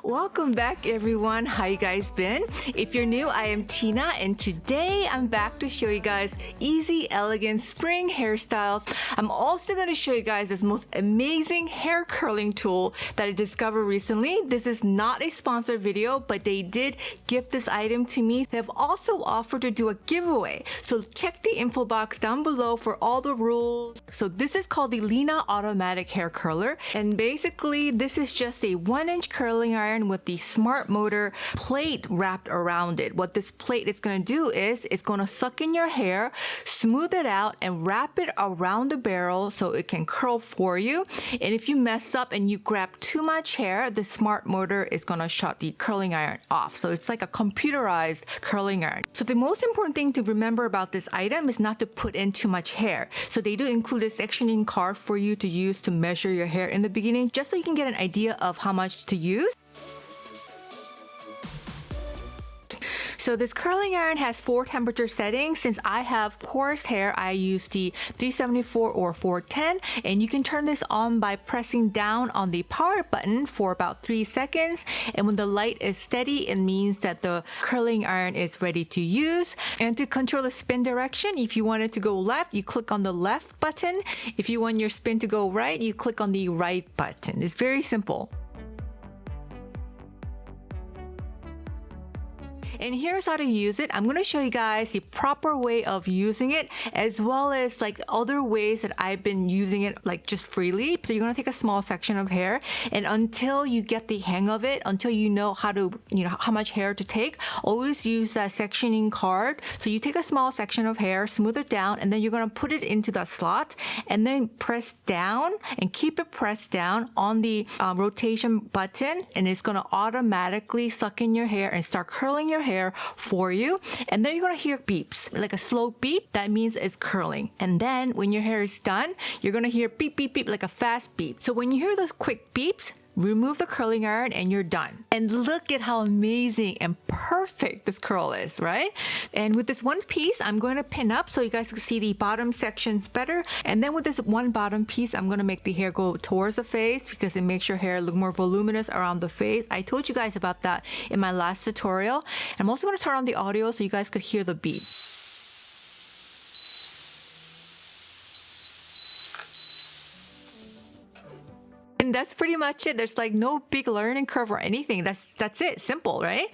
Welcome back everyone. How you guys been? If you're new, I am Tina and today I'm back to show you guys easy, elegant spring hairstyles. I'm also going to show you guys this most amazing hair curling tool that I discovered recently. This is not a sponsored video, but they did gift this item to me. They have also offered to do a giveaway. So check the info box down below for all the rules. So this is called the Lena Automatic Hair Curler. And basically this is just a 1-inch curling iron with the smart motor plate wrapped around it. What this plate is going to do is it's going to suck in your hair, smooth it out, and wrap it around the barrel so it can curl for you. And if you mess up and you grab too much hair, the smart motor is going to shut the curling iron off. So it's like a computerized curling iron. So the most important thing to remember about this item is not to put in too much hair. So they do include a sectioning card for you to use to measure your hair in the beginning, just so you can get an idea of how much to use. So this curling iron has 4 temperature settings. Since I have coarse hair, I use the 374 or 410, and you can turn this on by pressing down on the power button for about 3 seconds. And when the light is steady, it means that the curling iron is ready to use. And to control the spin direction, if you want it to go left, you click on the left button. If you want your spin to go right, you click on the right button. It's very simple. And here's how to use it. I'm going to show you guys the proper way of using it, as well as like other ways that I've been using it like just freely. So you're going to take a small section of hair, and until you get the hang of it, until you know how to, how much hair to take, always use that sectioning card. So you take a small section of hair, smooth it down, and then you're going to put it into the slot and then press down and keep it pressed down on the rotation button, and it's going to automatically suck in your hair and start curling your hair for you. And then you're going to hear beeps, like a slow beep. That means it's curling. And then when your hair is done, you're going to hear beep, beep, beep, like a fast beep. So when you hear those quick beeps, remove the curling iron and you're done. And look at how amazing and perfect this curl is, right? And with this one piece, I'm going to pin up so you guys can see the bottom sections better. And then with this one bottom piece, I'm going to make the hair go towards the face because it makes your hair look more voluminous around the face. I told you guys about that in my last tutorial. I'm also going to turn on the audio so you guys could hear the beat. And that's pretty much it. There's like no big learning curve or anything. That's it. Simple, right?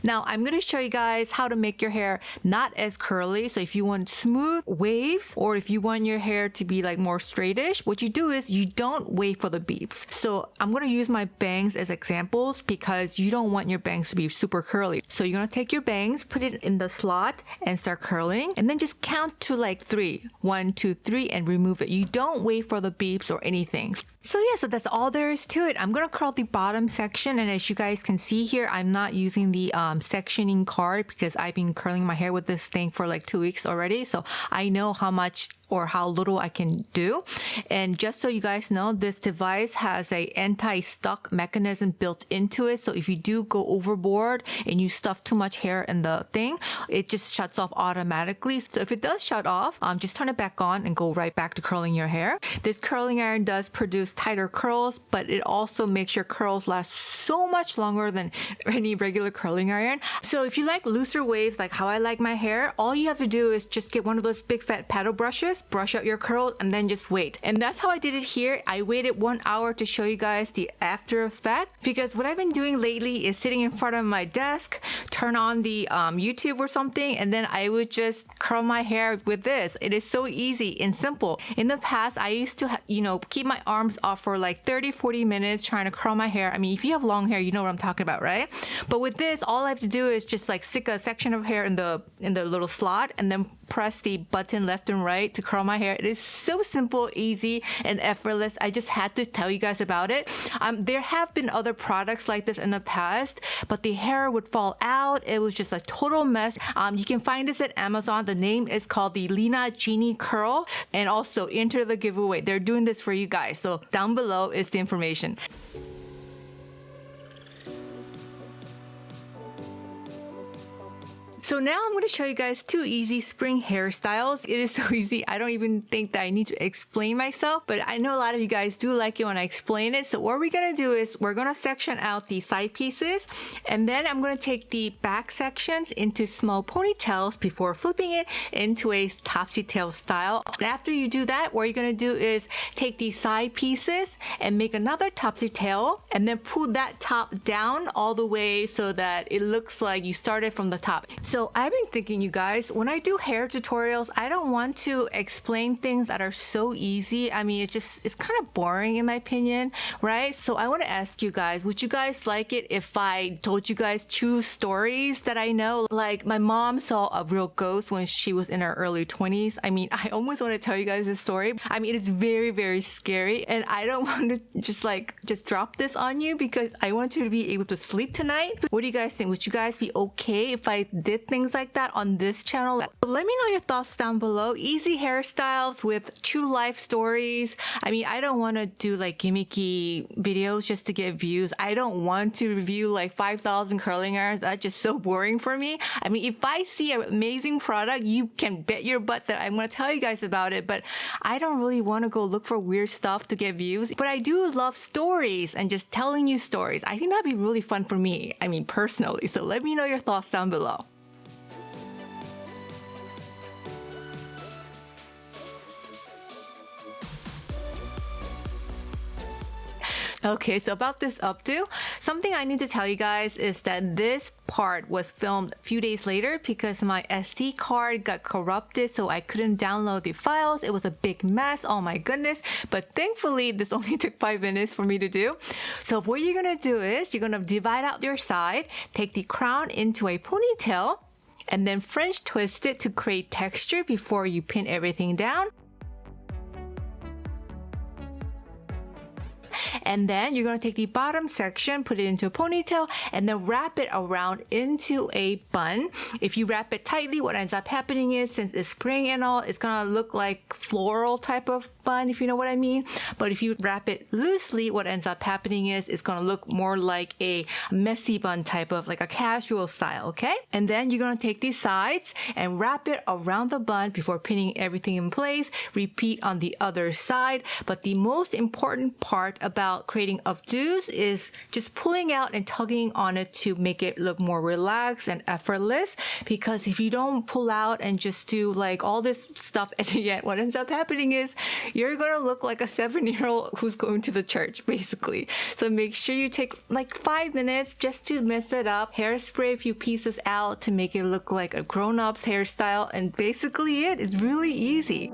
Now I'm going to show you guys how to make your hair not as curly. So if you want smooth waves, or if you want your hair to be like more straightish, what you do is you don't wait for the beeps. So I'm going to use my bangs as examples because you don't want your bangs to be super curly. So you're going to take your bangs, put it in the slot and start curling, and then just count to like 3. 1, 2, 3 and remove it. You don't wait for the beeps or anything. So yeah, so that's all there is to it. I'm going to curl the bottom section, and as you guys can see here, I'm not using the sectioning card because I've been curling my hair with this thing for like 2 weeks already, so I know how much or how little I can do. And just so you guys know, this device has a anti-stuck mechanism built into it, so if you do go overboard and you stuff too much hair in the thing, it just shuts off automatically. So if it does shut off, just turn it back on and go right back to curling your hair. This curling iron does produce tighter curls, but it also makes your curls last so much longer than any regular curling iron. So if you like looser waves like how I like my hair, all you have to do is just get one of those big fat paddle brushes, brush out your curls, and then just wait. And that's how I did it here. I waited 1 hour to show you guys the after effect, because what I've been doing lately is sitting in front of my desk, turn on the YouTube or something, and then I would just curl my hair with this. It is so easy and simple. In the past, I used to keep my arms off for like 30-40 minutes trying to curl my hair. I mean, if you have long hair, you know what I'm talking about, right? But with this, all I have to do is just like stick a section of hair in the little slot and then press the button left and right to curl my hair. It is so simple, easy, and effortless. I just had to tell you guys about it. There have been other products like this in the past, but the hair would fall out. It was just a total mess. You can find this at Amazon. The name is called the Lena GenieCurl, and also enter the giveaway. They're doing this for you guys. So down below is the information. So So now I'm going to show you guys 2 easy spring hairstyles. It is so easy. I don't even think that I need to explain myself, but I know a lot of you guys do like it when I explain it. So what we're going to do is we're going to section out the side pieces, and then I'm going to take the back sections into small ponytails before flipping it into a topsy-tail style. And after you do that, what you're going to do is take the side pieces and make another topsy-tail, and then pull that top down all the way so that it looks like you started from the top. So I've been thinking, you guys, when I do hair tutorials, I don't want to explain things that are so easy. I mean, it's kind of boring in my opinion, right? So I want to ask you guys, would you guys like it if I told you guys true stories that I know? Like my mom saw a real ghost when she was in her early 20s. I mean, I almost want to tell you guys this story. I mean, it's very, very scary, and I don't want to just drop this on you because I want you to be able to sleep tonight. What do you guys think? Would you guys be okay if I did things like that on this channel? Let me know your thoughts down below. Easy hairstyles with true life stories. I mean, I don't want to do like gimmicky videos just to get views. I don't want to review like 5,000 curling irons. That's just so boring for me. I mean, if I see an amazing product, you can bet your butt that I'm going to tell you guys about it, but I don't really want to go look for weird stuff to get views. But I do love stories and just telling you stories. I think that'd be really fun for me. I mean, personally. So let me know your thoughts down below. Okay, so about this updo, something I need to tell you guys is that this part was filmed a few days later because my SD card got corrupted, so I couldn't download the files. It was a big mess, oh my goodness, but thankfully this only took 5 minutes for me to do. So what you're gonna do is you're gonna divide out your side, take the crown into a ponytail, and then French twist it to create texture before you pin everything down. And then you're going to take the bottom section, put it into a ponytail, and then wrap it around into a bun. If you wrap it tightly, what ends up happening is, since it's spring and all, it's going to look like floral type of bun, if you know what I mean. But if you wrap it loosely, what ends up happening is it's going to look more like a messy bun type of, like a casual style, okay? And then you're going to take these sides and wrap it around the bun before pinning everything in place. Repeat on the other side. But the most important part about creating updos is just pulling out and tugging on it to make it look more relaxed and effortless. Because if you don't pull out and just do like all this stuff at the end, what ends up happening is you're gonna look like a 7-year-old who's going to the church, basically. So make sure you take like 5 minutes just to mess it up. Hairspray a few pieces out to make it look like a grown-up's hairstyle, and basically it's really easy.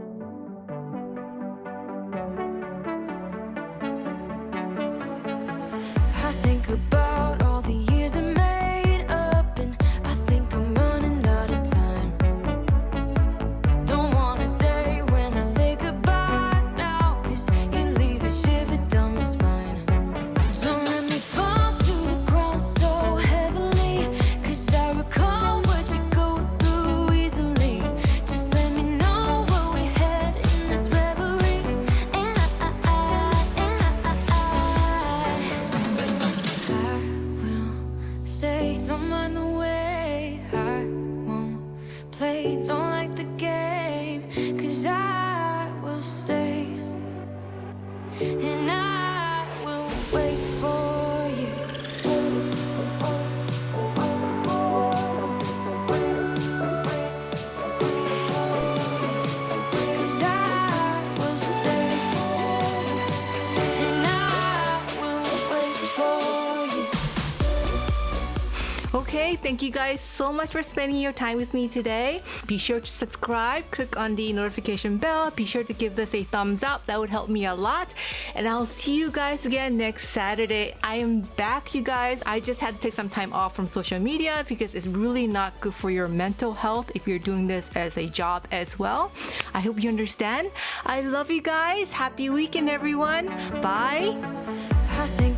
Think about all the years I made up, and I think I'm running out of time. Don't want a day when I say goodbye now, 'cause you leave a shiver down my spine. Don't let me fall to the ground so heavily, 'cause I recall what you go through easily. Just let me know where we head in this reverie, and don't mind the wait, I won't play, don't like the game, 'cause I will stay, and I will wait for you. 'Cause I will stay, and I will wait for you. Okay, thank you guys so much for spending your time with me today. Be sure to subscribe, click on the notification bell. Be sure to give this a thumbs up. That would help me a lot. And I'll see you guys again next Saturday. I am back, you guys. I just had to take some time off from social media because it's really not good for your mental health if you're doing this as a job as well. I hope you understand. I love you guys. Happy weekend, everyone. Bye. I think